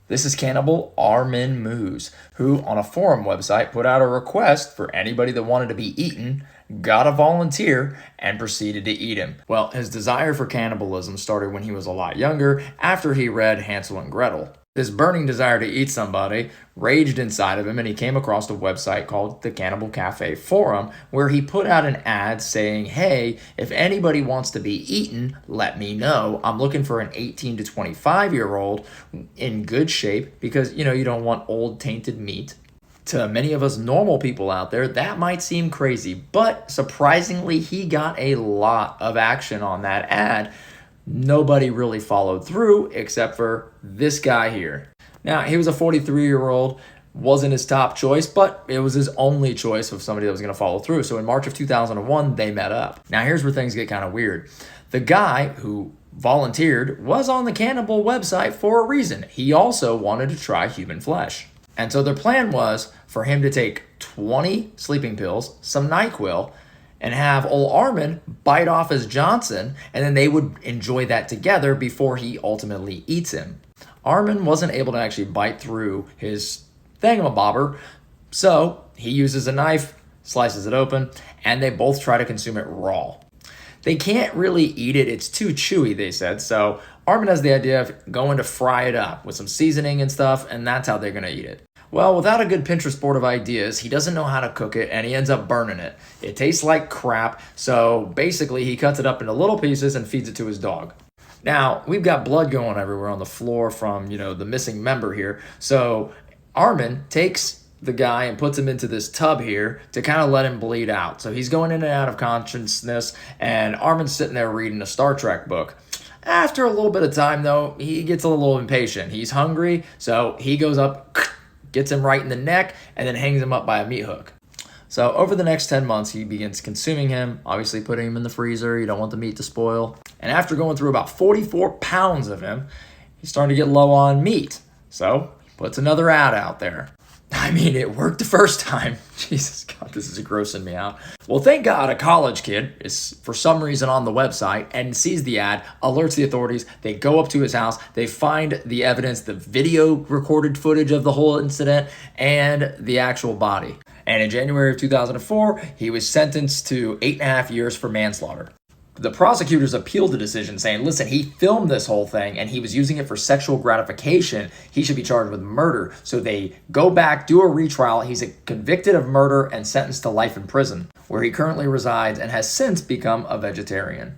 This is cannibal Armin Mooz, who on a forum website put out a request for anybody that wanted to be eaten, got a volunteer, and proceeded to eat him. Well, his desire for cannibalism started when he was a lot younger, after he read Hansel and Gretel. This burning desire to eat somebody raged inside of him, and he came across a website called the Cannibal Cafe Forum, where he put out an ad saying, hey, if anybody wants to be eaten, let me know. I'm looking for an 18 to 25-year-old in good shape because, you don't want old tainted meat. To many of us normal people out there, that might seem crazy, but surprisingly, he got a lot of action on that ad. Nobody really followed through except for this guy here. Now, he was a 43-year-old, wasn't his top choice, but it was his only choice of somebody that was going to follow through. So in March of 2001, they met up. Now, here's where things get kind of weird. The guy who volunteered was on the Cannibal website for a reason. He also wanted to try human flesh. And so their plan was for him to take 20 sleeping pills, some NyQuil, and have old Armin bite off his Johnson, and then they would enjoy that together before he ultimately eats him. Armin wasn't able to actually bite through his thingamabobber, so he uses a knife, slices it open, and they both try to consume it raw. They can't really eat it, it's too chewy, they said, so Armin has the idea of going to fry it up with some seasoning and stuff, and that's how they're going to eat it. Well, without a good Pinterest board of ideas, he doesn't know how to cook it, and he ends up burning it. It tastes like crap, so basically he cuts it up into little pieces and feeds it to his dog. Now, we've got blood going everywhere on the floor from, the missing member here, so Armin takes the guy and puts him into this tub here to kind of let him bleed out. So he's going in and out of consciousness, and Armin's sitting there reading a Star Trek book. After a little bit of time, though, he gets a little impatient. He's hungry, so he goes up, gets him right in the neck, and then hangs him up by a meat hook. So over the next 10 months, he begins consuming him, obviously putting him in the freezer. You don't want the meat to spoil. And after going through about 44 pounds of him, he's starting to get low on meat. So he puts another ad out there. I mean, it worked the first time. Jesus God, this is grossing me out. Well, thank God a college kid is for some reason on the website and sees the ad, alerts the authorities. They go up to his house. They find the evidence, the video recorded footage of the whole incident, and the actual body. And in January of 2004, he was sentenced to 8.5 years for manslaughter. The prosecutors appealed the decision saying, listen, he filmed this whole thing and he was using it for sexual gratification. He should be charged with murder. So they go back, do a retrial. He's convicted of murder and sentenced to life in prison, where he currently resides and has since become a vegetarian.